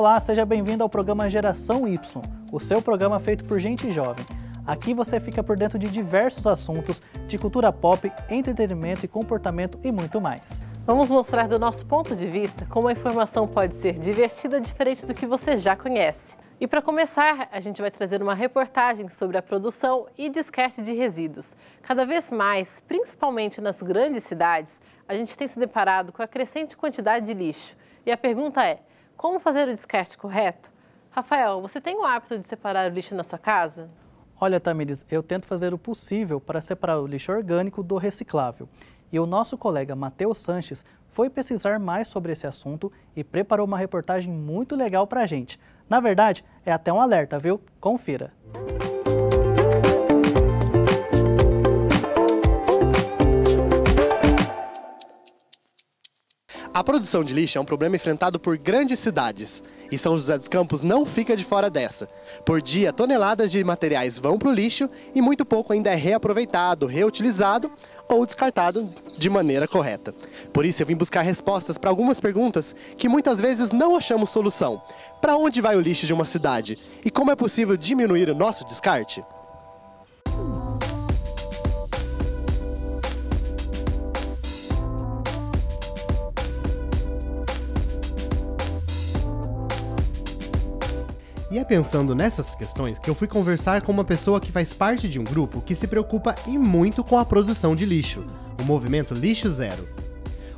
Olá, seja bem-vindo ao programa Geração Y, o seu programa feito por gente jovem. Aqui você fica por dentro de diversos assuntos de cultura pop, entretenimento e comportamento e muito mais. Vamos mostrar do nosso ponto de vista como a informação pode ser divertida diferente do que você já conhece. E para começar, a gente vai trazer uma reportagem sobre a produção e descarte de resíduos. Cada vez mais, principalmente nas grandes cidades, a gente tem se deparado com a crescente quantidade de lixo. E a pergunta é, como fazer o descarte correto? Rafael, você tem o hábito de separar o lixo na sua casa? Olha, Tamires, eu tento fazer o possível para separar o lixo orgânico do reciclável. E o nosso colega Matheus Sanches foi pesquisar mais sobre esse assunto e preparou uma reportagem muito legal para a gente. Na verdade, é até um alerta, viu? Confira! A produção de lixo é um problema enfrentado por grandes cidades, e São José dos Campos não fica de fora dessa. Por dia, toneladas de materiais vão para o lixo e muito pouco ainda é reaproveitado, reutilizado ou descartado de maneira correta. Por isso eu vim buscar respostas para algumas perguntas que muitas vezes não achamos solução. Para onde vai o lixo de uma cidade? E como é possível diminuir o nosso descarte? E é pensando nessas questões que eu fui conversar com uma pessoa que faz parte de um grupo que se preocupa e muito com a produção de lixo, o movimento Lixo Zero.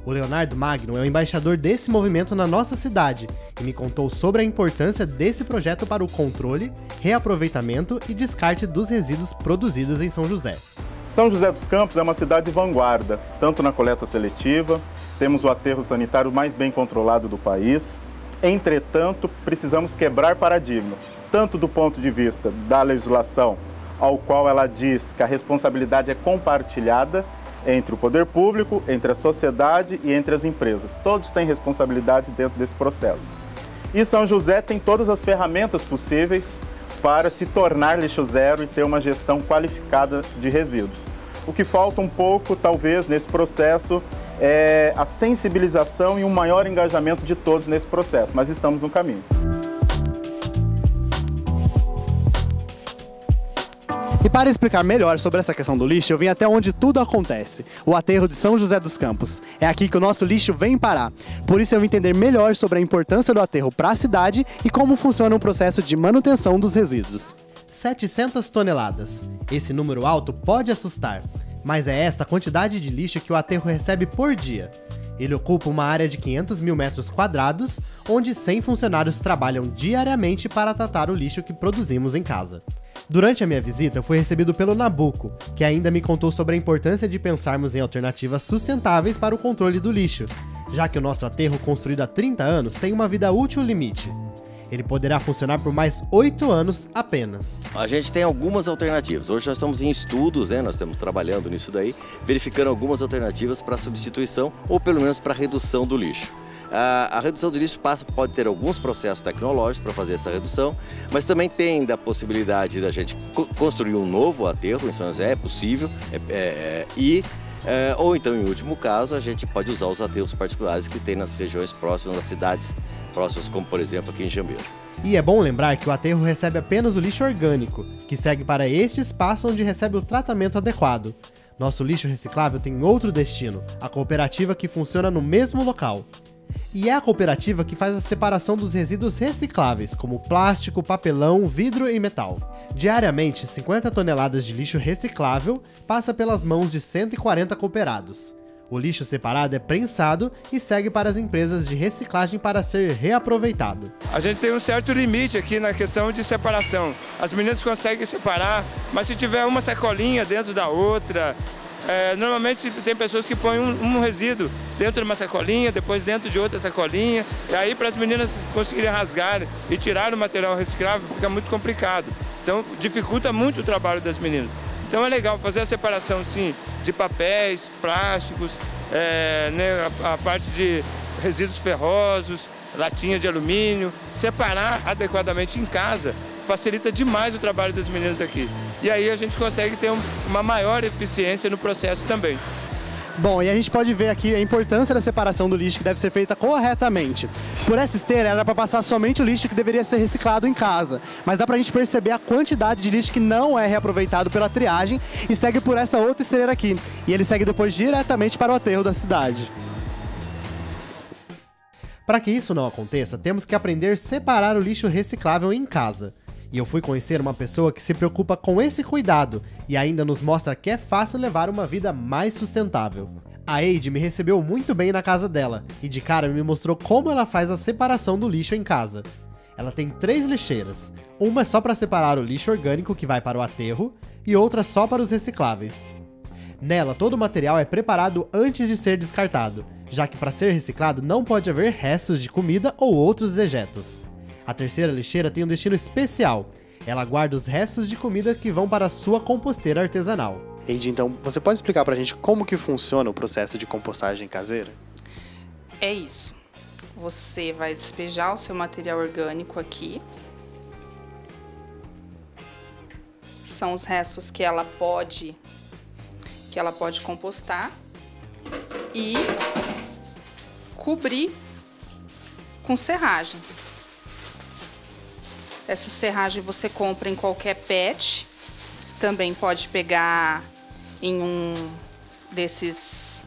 O Leonardo Magno é o embaixador desse movimento na nossa cidade e me contou sobre a importância desse projeto para o controle, reaproveitamento e descarte dos resíduos produzidos em São José. São José dos Campos é uma cidade de vanguarda, tanto na coleta seletiva, temos o aterro sanitário mais bem controlado do país. Entretanto, precisamos quebrar paradigmas, tanto do ponto de vista da legislação, ao qual ela diz que a responsabilidade é compartilhada entre o poder público, entre a sociedade e entre as empresas. Todos têm responsabilidade dentro desse processo. E São José tem todas as ferramentas possíveis para se tornar lixo zero e ter uma gestão qualificada de resíduos. O que falta um pouco, talvez, nesse processo é a sensibilização e um maior engajamento de todos nesse processo, mas estamos no caminho. E para explicar melhor sobre essa questão do lixo, eu vim até onde tudo acontece, o aterro de São José dos Campos. É aqui que o nosso lixo vem parar. Por isso eu vim entender melhor sobre a importância do aterro para a cidade e como funciona o processo de manutenção dos resíduos. 700 toneladas. Esse número alto pode assustar, mas é esta quantidade de lixo que o aterro recebe por dia. Ele ocupa uma área de 500 mil metros quadrados, onde 100 funcionários trabalham diariamente para tratar o lixo que produzimos em casa. Durante a minha visita, eu fui recebido pelo Nabuco, que ainda me contou sobre a importância de pensarmos em alternativas sustentáveis para o controle do lixo, já que o nosso aterro, construído há 30 anos, tem uma vida útil limite. Ele poderá funcionar por mais 8 anos apenas. A gente tem algumas alternativas. Hoje nós estamos em estudos, nós estamos trabalhando nisso daí, verificando algumas alternativas para substituição ou pelo menos para redução do lixo. A redução do lixo pode ter alguns processos tecnológicos para fazer essa redução, mas também tem da possibilidade da gente construir um novo aterro em São José, é possível, ou então, em último caso, a gente pode usar os aterros particulares que tem nas regiões próximas, das cidades próximas, como por exemplo aqui em Jambeiro. E é bom lembrar que o aterro recebe apenas o lixo orgânico, que segue para este espaço onde recebe o tratamento adequado. Nosso lixo reciclável tem outro destino, a cooperativa que funciona no mesmo local. E é a cooperativa que faz a separação dos resíduos recicláveis, como plástico, papelão, vidro e metal. Diariamente, 50 toneladas de lixo reciclável passa pelas mãos de 140 cooperados. O lixo separado é prensado e segue para as empresas de reciclagem para ser reaproveitado. A gente tem um certo limite aqui na questão de separação. As meninas conseguem separar, mas se tiver uma sacolinha dentro da outra, normalmente tem pessoas que põem um resíduo dentro de uma sacolinha, depois dentro de outra sacolinha, e aí para as meninas conseguirem rasgar e tirar o material reciclável fica muito complicado. Então dificulta muito o trabalho das meninas. Então é legal fazer a separação, sim, de papéis, plásticos, a parte de resíduos ferrosos, latinha de alumínio, separar adequadamente em casa facilita demais o trabalho das meninas aqui. E aí a gente consegue ter uma maior eficiência no processo também. Bom, e a gente pode ver aqui a importância da separação do lixo que deve ser feita corretamente. Por essa esteira era para passar somente o lixo que deveria ser reciclado em casa, mas dá pra gente perceber a quantidade de lixo que não é reaproveitado pela triagem e segue por essa outra esteira aqui. E ele segue depois diretamente para o aterro da cidade. Para que isso não aconteça, temos que aprender a separar o lixo reciclável em casa. E eu fui conhecer uma pessoa que se preocupa com esse cuidado e ainda nos mostra que é fácil levar uma vida mais sustentável. A Eide me recebeu muito bem na casa dela e de cara me mostrou como ela faz a separação do lixo em casa. Ela tem 3 lixeiras, uma é só para separar o lixo orgânico que vai para o aterro e outra só para os recicláveis. Nela, todo o material é preparado antes de ser descartado, já que para ser reciclado não pode haver restos de comida ou outros dejetos. A terceira lixeira tem um destino especial. Ela guarda os restos de comida que vão para a sua composteira artesanal. Eide, então, você pode explicar pra gente como que funciona o processo de compostagem caseira? É isso. Você vai despejar o seu material orgânico aqui. São os restos que ela pode compostar e cobrir com serragem. Essa serragem você compra em qualquer pet, também pode pegar em um dessas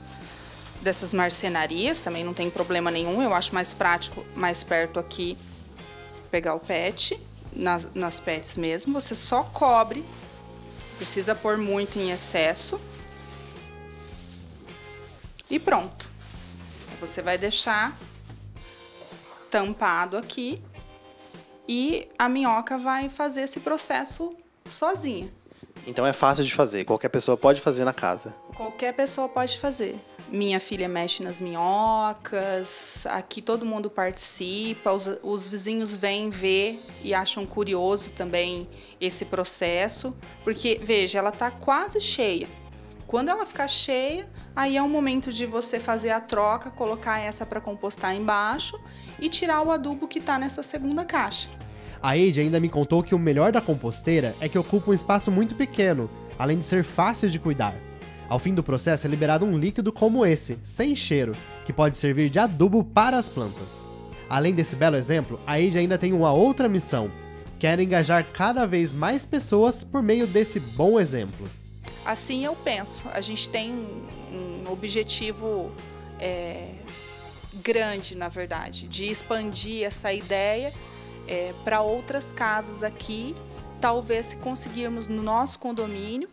marcenarias, também não tem problema nenhum. Eu acho mais prático, mais perto aqui, pegar o pet, nas pets mesmo. Você só cobre, precisa pôr muito em excesso. E pronto. Você vai deixar tampado aqui e a minhoca vai fazer esse processo sozinha. Então é fácil de fazer, qualquer pessoa pode fazer na casa. Qualquer pessoa pode fazer. Minha filha mexe nas minhocas, aqui todo mundo participa, os vizinhos vêm ver e acham curioso também esse processo, porque, veja, ela tá quase cheia. Quando ela ficar cheia, aí é o momento de você fazer a troca, colocar essa para compostar embaixo e tirar o adubo que tá nessa segunda caixa. A Eide ainda me contou que o melhor da composteira é que ocupa um espaço muito pequeno, além de ser fácil de cuidar. Ao fim do processo é liberado um líquido como esse, sem cheiro, que pode servir de adubo para as plantas. Além desse belo exemplo, a Eide ainda tem uma outra missão: quer engajar cada vez mais pessoas por meio desse bom exemplo. Assim eu penso, a gente tem um objetivo grande, na verdade, de expandir essa ideia para outras casas aqui, talvez se conseguirmos no nosso condomínio,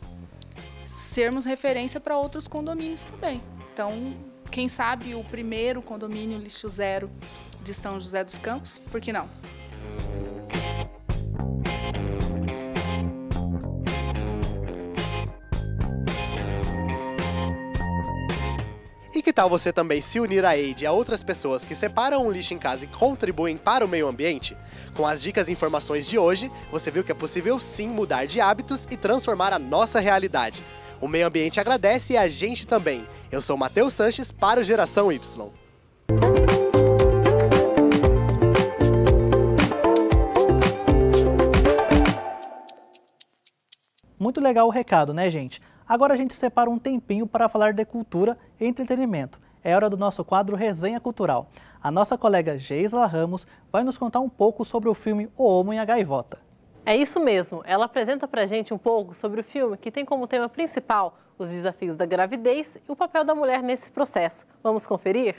sermos referência para outros condomínios também. Então, quem sabe o primeiro condomínio lixo zero de São José dos Campos, por que não? E que tal você também se unir a Eide e a outras pessoas que separam o lixo em casa e contribuem para o meio ambiente? Com as dicas e informações de hoje, você viu que é possível sim mudar de hábitos e transformar a nossa realidade. O meio ambiente agradece e a gente também. Eu sou Matheus Sanches para o Geração Y. Muito legal o recado, né, gente? Agora a gente separa um tempinho para falar de cultura e entretenimento. É hora do nosso quadro Resenha Cultural. A nossa colega Geisla Ramos vai nos contar um pouco sobre o filme O Homo e a Gaivota. É isso mesmo, ela apresenta pra gente um pouco sobre o filme que tem como tema principal os desafios da gravidez e o papel da mulher nesse processo. Vamos conferir?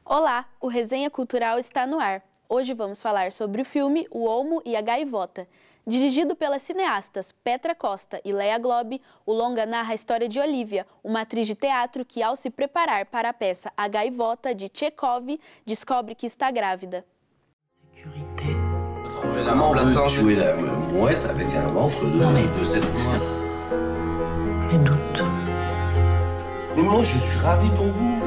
Olá, o Resenha Cultural está no ar. Hoje vamos falar sobre o filme O Homo e a Gaivota. Dirigido pelas cineastas Petra Costa e Leia Globe, o longa narra a história de Olivia, uma atriz de teatro que, ao se preparar para a peça A Gaivota, de Tchekhov, descobre que está grávida. Comment on peut tuer la mouette avec un ventre de 7 mois? Je doute. Mais moi, je suis ravi pour vous.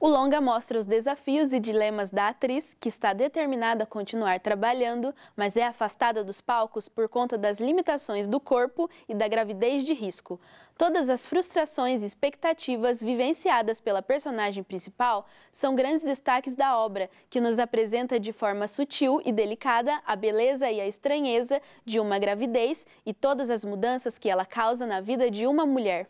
O longa mostra os desafios e dilemas da atriz, que está determinada a continuar trabalhando, mas é afastada dos palcos por conta das limitações do corpo e da gravidez de risco. Todas as frustrações e expectativas vivenciadas pela personagem principal são grandes destaques da obra, que nos apresenta de forma sutil e delicada a beleza e a estranheza de uma gravidez e todas as mudanças que ela causa na vida de uma mulher.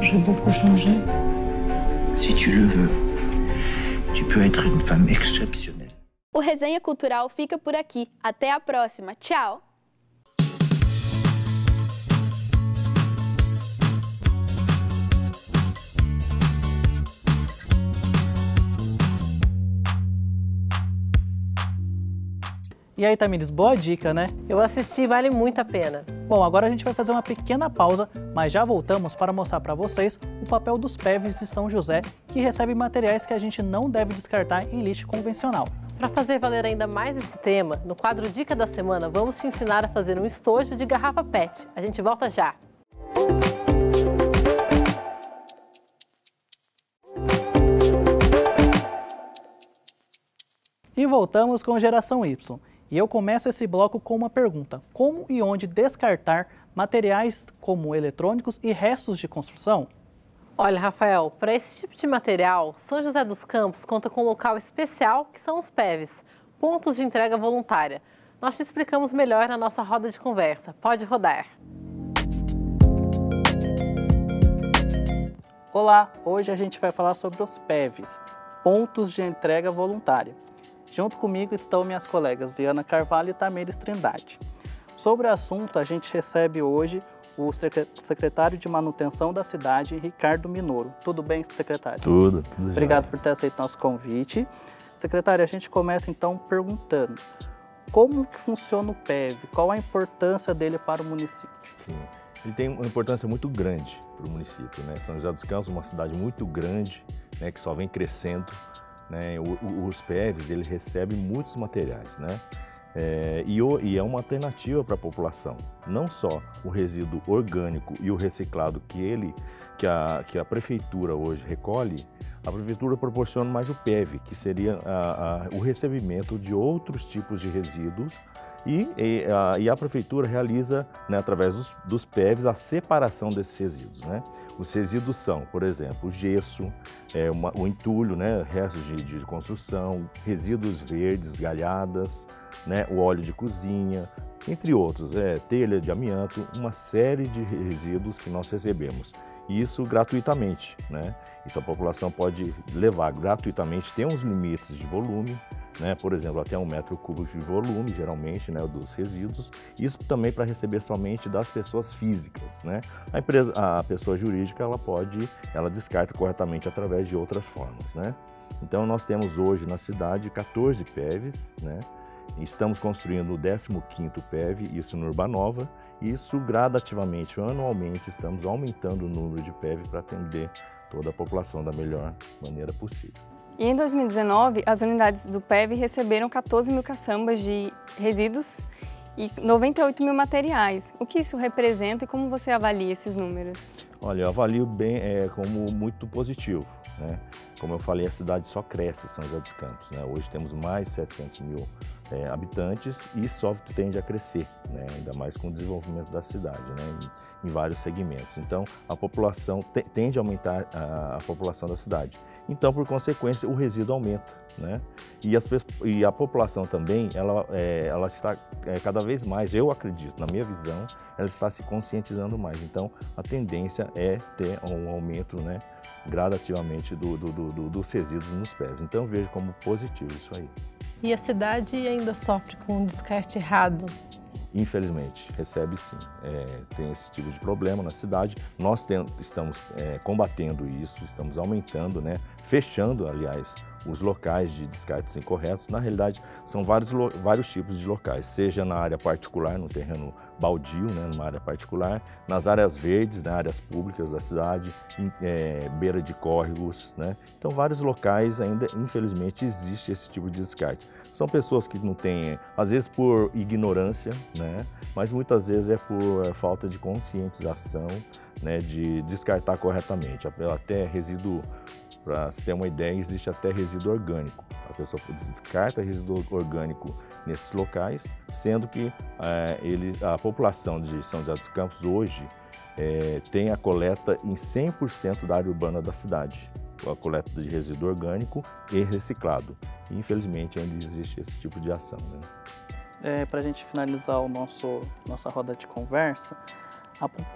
J'ai beaucoup changé. Si tu le veux, tu peux être une femme exceptionnelle. O Resenha Cultural fica por aqui. Até a próxima. Tchau! E aí, Tamires, boa dica, né? Eu assisti, vale muito a pena. Bom, agora a gente vai fazer uma pequena pausa, mas já voltamos para mostrar para vocês o papel dos PEVs de São José, que recebem materiais que a gente não deve descartar em lixo convencional. Para fazer valer ainda mais esse tema, no quadro Dica da Semana, vamos te ensinar a fazer um estojo de garrafa PET. A gente volta já! E voltamos com Geração Y. E eu começo esse bloco com uma pergunta: como e onde descartar materiais como eletrônicos e restos de construção? Olha, Rafael, para esse tipo de material, São José dos Campos conta com um local especial que são os PEVs, Pontos de Entrega Voluntária. Nós te explicamos melhor na nossa roda de conversa. Pode rodar. Olá, hoje a gente vai falar sobre os PEVs, Pontos de Entrega Voluntária. Junto comigo estão minhas colegas Diana Carvalho e Tamires Trindade. Sobre o assunto, a gente recebe hoje o secretário de Manutenção da cidade, Ricardo Minoro. Tudo bem, secretário? Tudo. Obrigado por ter aceito nosso convite. Secretário, a gente começa então perguntando: como que funciona o PEV? Qual a importância dele para o município? Sim, ele tem uma importância muito grande para o município, né? São José dos Campos é uma cidade muito grande, né, que só vem crescendo. Né, os PEVs, ele recebe muitos materiais, né? E é uma alternativa para a população. Não só o resíduo orgânico e o reciclado que a prefeitura hoje recolhe, a prefeitura proporciona mais o PEV, que seria o recebimento de outros tipos de resíduos e a prefeitura realiza, né, através dos PEVs, a separação desses resíduos, né? Os resíduos são, por exemplo, o gesso, o entulho, né, restos de construção, resíduos verdes, galhadas, né, o óleo de cozinha, entre outros, telha de amianto, uma série de resíduos que nós recebemos. Isso gratuitamente, né? Isso a população pode levar gratuitamente, tem uns limites de volume, né? Por exemplo, até 1 metro cúbico de volume, geralmente, né, dos resíduos. Isso também para receber somente das pessoas físicas, né? A pessoa jurídica, ela descarta corretamente através de outras formas, né? Então, nós temos hoje na cidade 14 PEVs, né? Estamos construindo o 15º PEV, isso no Urbanova, e isso gradativamente, anualmente, estamos aumentando o número de PEV para atender toda a população da melhor maneira possível. E em 2019, as unidades do PEV receberam 14 mil caçambas de resíduos e 98 mil materiais. O que isso representa e como você avalia esses números? Olha, eu avalio bem como muito positivo, né? Como eu falei, a cidade só cresce, São José dos Campos, né? Hoje temos mais de 700 mil habitantes e só tende a crescer, né? Ainda mais com o desenvolvimento da cidade, né? Em vários segmentos. Então, a população tende a aumentar a população da cidade. Então, por consequência, o resíduo aumenta, né? E a população também, ela está cada vez mais, eu acredito, na minha visão, ela está se conscientizando mais. Então, a tendência é ter um aumento, né, gradativamente dos resíduos nos PEVs. Então, eu vejo como positivo isso aí. E a cidade ainda sofre com um descarte errado? Infelizmente, recebe sim. Tem esse tipo de problema na cidade. Nós estamos combatendo isso, estamos aumentando, né, fechando, aliás, os locais de descartes incorretos. Na realidade, são vários tipos de locais, seja na área particular, no terreno baldio, né, numa área particular, nas áreas verdes, nas áreas públicas da cidade, beira de córregos, né? Então, vários locais ainda, infelizmente, existe esse tipo de descarte. São pessoas que não têm, às vezes por ignorância, né, mas muitas vezes é por falta de conscientização, né, de descartar corretamente. Até resíduo, para se ter uma ideia, existe até resíduo orgânico. A pessoa descarta resíduo orgânico nesses locais, sendo que a população de São José dos Campos hoje tem a coleta em 100% da área urbana da cidade, a coleta de resíduo orgânico e reciclado. E, infelizmente, ainda existe esse tipo de ação, né? Para a gente finalizar nossa roda de conversa,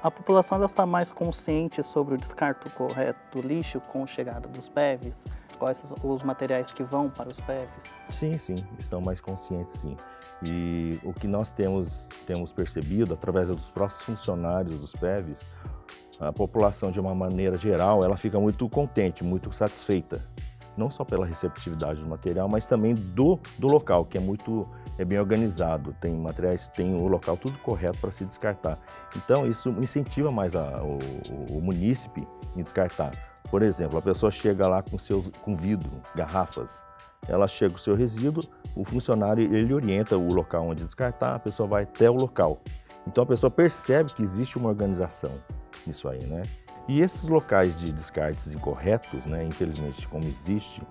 a população está mais consciente sobre o descarte correto do lixo com a chegada dos PEVs? Quais os materiais que vão para os PEVs? Sim, estão mais conscientes, sim. E o que nós temos percebido, através dos próprios funcionários dos PEVs, a população, de uma maneira geral, ela fica muito contente, muito satisfeita. Não só pela receptividade do material, mas também do local, que é bem organizado, tem materiais, tem o local tudo correto para se descartar. Então isso incentiva mais o munícipe em descartar. Por exemplo, a pessoa chega lá com vidro, garrafas, ela chega com o seu resíduo, o funcionário ele orienta o local onde descartar, a pessoa vai até o local. Então a pessoa percebe que existe uma organização nisso aí, né? E esses locais de descartes incorretos, né, infelizmente como existe,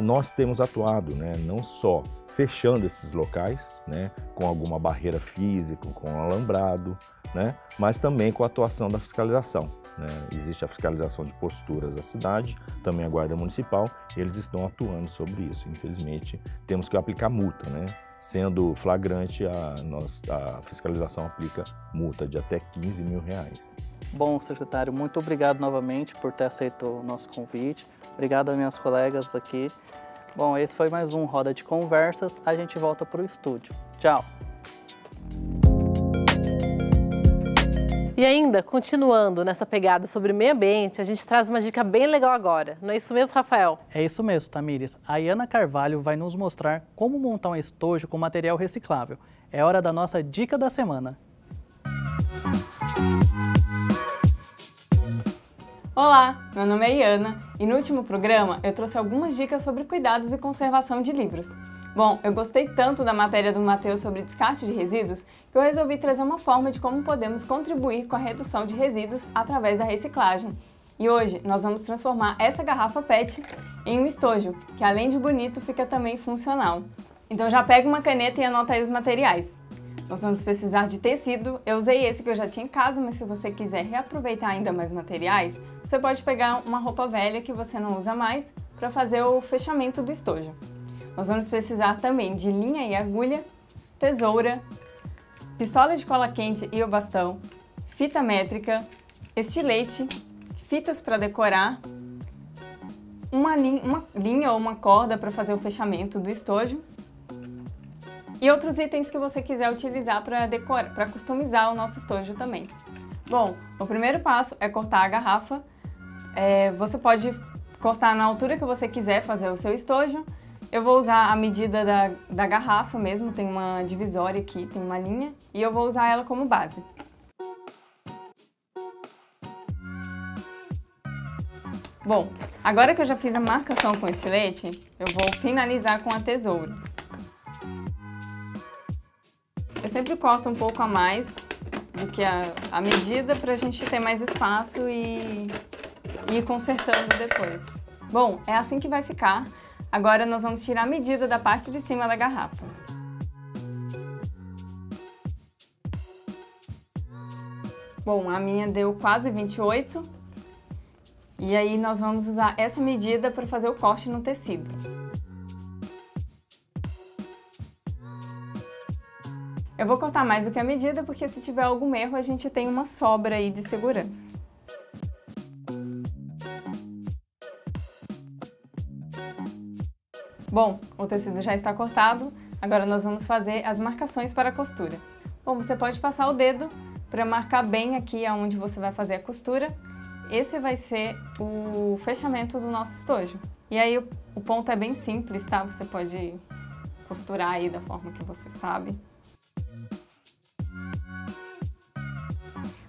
nós temos atuado, né, não só fechando esses locais, né, com alguma barreira física, com alambrado, né, mas também com a atuação da fiscalização, né. Existe a fiscalização de posturas da cidade, também a Guarda Municipal, e eles estão atuando sobre isso. Infelizmente, temos que aplicar multa, né. Sendo flagrante, a fiscalização aplica multa de até R$15 mil. Bom, secretário, muito obrigado novamente por ter aceito o nosso convite. Obrigado às minhas colegas aqui. Bom, esse foi mais um Roda de Conversas. A gente volta para o estúdio. Tchau! E ainda, continuando nessa pegada sobre meio ambiente, a gente traz uma dica bem legal agora. Não é isso mesmo, Rafael? É isso mesmo, Tamires. A Iana Carvalho vai nos mostrar como montar um estojo com material reciclável. É hora da nossa dica da semana. Olá, meu nome é Iana e no último programa eu trouxe algumas dicas sobre cuidados e conservação de livros. Bom, eu gostei tanto da matéria do Matheus sobre descarte de resíduos que eu resolvi trazer uma forma de como podemos contribuir com a redução de resíduos através da reciclagem. E hoje nós vamos transformar essa garrafa PET em um estojo, que além de bonito fica também funcional. Então já pega uma caneta e anota aí os materiais. Nós vamos precisar de tecido, eu usei esse que eu já tinha em casa, mas se você quiser reaproveitar ainda mais materiais, você pode pegar uma roupa velha que você não usa mais para fazer o fechamento do estojo. Nós vamos precisar também de linha e agulha, tesoura, pistola de cola quente e o bastão, fita métrica, estilete, fitas para decorar, uma linha ou uma corda para fazer o fechamento do estojo e outros itens que você quiser utilizar para decorar, para customizar o nosso estojo também. Bom, o primeiro passo é cortar a garrafa. Você pode cortar na altura que você quiser fazer o seu estojo. Eu vou usar a medida da garrafa mesmo, tem uma divisória aqui, tem uma linha, e eu vou usar ela como base. Bom, agora que eu já fiz a marcação com o estilete, eu vou finalizar com a tesoura. Eu sempre corto um pouco a mais do que a medida para a gente ter mais espaço e ir consertando depois. Bom, é assim que vai ficar. Agora nós vamos tirar a medida da parte de cima da garrafa. Bom, a minha deu quase 28. E aí nós vamos usar essa medida para fazer o corte no tecido. Eu vou cortar mais do que a medida, porque se tiver algum erro, a gente tem uma sobra aí de segurança. Bom, o tecido já está cortado, agora nós vamos fazer as marcações para a costura. Bom, você pode passar o dedo para marcar bem aqui onde você vai fazer a costura. Esse vai ser o fechamento do nosso estojo. E aí o ponto é bem simples, tá? Você pode costurar aí da forma que você sabe.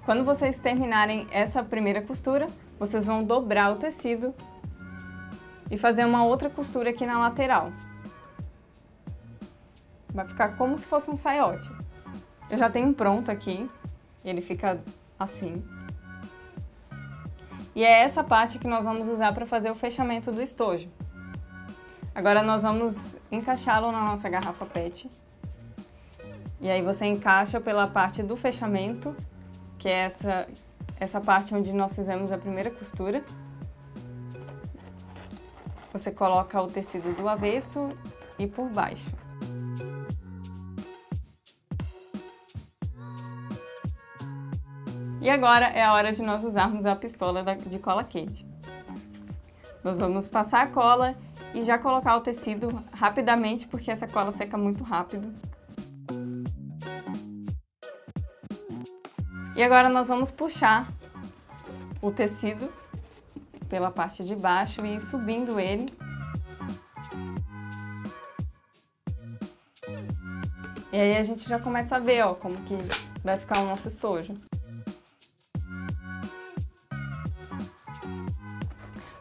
Quando vocês terminarem essa primeira costura, vocês vão dobrar o tecido e fazer uma outra costura aqui na lateral. Vai ficar como se fosse um saiote. Eu já tenho um pronto aqui, ele fica assim. E é essa parte que nós vamos usar para fazer o fechamento do estojo. Agora nós vamos encaixá-lo na nossa garrafa PET. E aí você encaixa pela parte do fechamento, que é essa parte onde nós fizemos a primeira costura. Você coloca o tecido do avesso e por baixo. E agora é a hora de nós usarmos a pistola de cola quente. Nós vamos passar a cola e já colocar o tecido rapidamente, porque essa cola seca muito rápido. E agora nós vamos puxar o tecido pela parte de baixo e ir subindo ele. E aí a gente já começa a ver, ó, como que vai ficar o nosso estojo.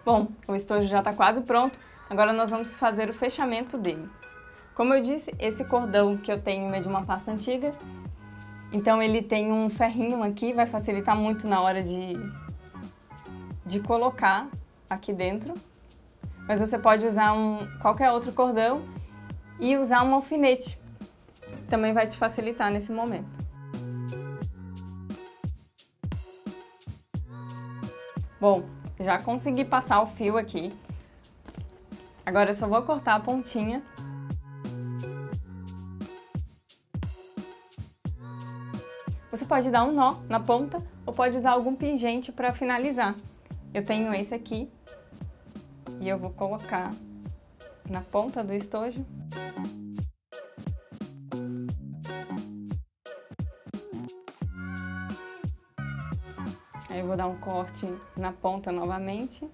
Bom, o estojo já está quase pronto, agora nós vamos fazer o fechamento dele. Como eu disse, esse cordão que eu tenho é de uma pasta antiga, então ele tem um ferrinho aqui, vai facilitar muito na hora de colocar aqui dentro. Mas você pode usar qualquer outro cordão e usar um alfinete, também vai te facilitar nesse momento. Bom, já consegui passar o fio aqui. Agora eu só vou cortar a pontinha. Você pode dar um nó na ponta ou pode usar algum pingente para finalizar. Eu tenho esse aqui e eu vou colocar na ponta do estojo. Aí eu vou dar um corte na ponta novamente.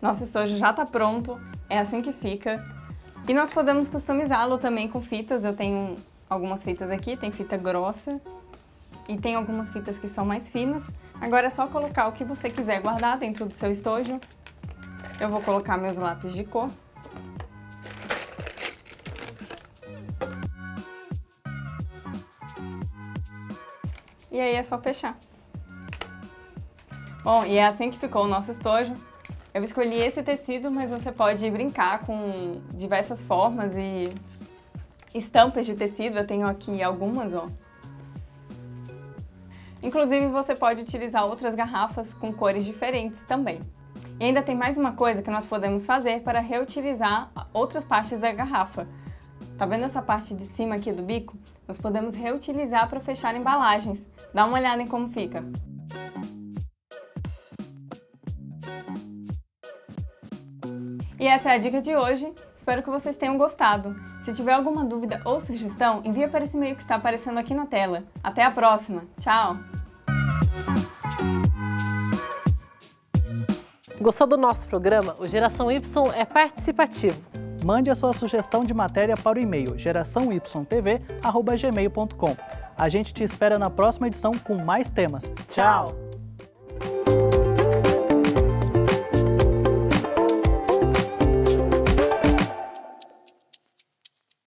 Nosso estojo já está pronto, é assim que fica. E nós podemos customizá-lo também com fitas. Eu tenho algumas fitas aqui, tem fita grossa e tem algumas fitas que são mais finas. Agora é só colocar o que você quiser guardar dentro do seu estojo. Eu vou colocar meus lápis de cor. E aí é só fechar. Bom, e é assim que ficou o nosso estojo. Eu escolhi esse tecido, mas você pode brincar com diversas formas e estampas de tecido. Eu tenho aqui algumas, ó. Inclusive, você pode utilizar outras garrafas com cores diferentes também. E ainda tem mais uma coisa que nós podemos fazer para reutilizar outras partes da garrafa. Tá vendo essa parte de cima aqui do bico? Nós podemos reutilizar para fechar embalagens. Dá uma olhada em como fica. E essa é a dica de hoje. Espero que vocês tenham gostado. Se tiver alguma dúvida ou sugestão, envia para esse e-mail que está aparecendo aqui na tela. Até a próxima. Tchau! Gostou do nosso programa? O Geração Y é participativo. Mande a sua sugestão de matéria para o e-mail geraçãoytv@gmail.com. A gente te espera na próxima edição com mais temas. Tchau!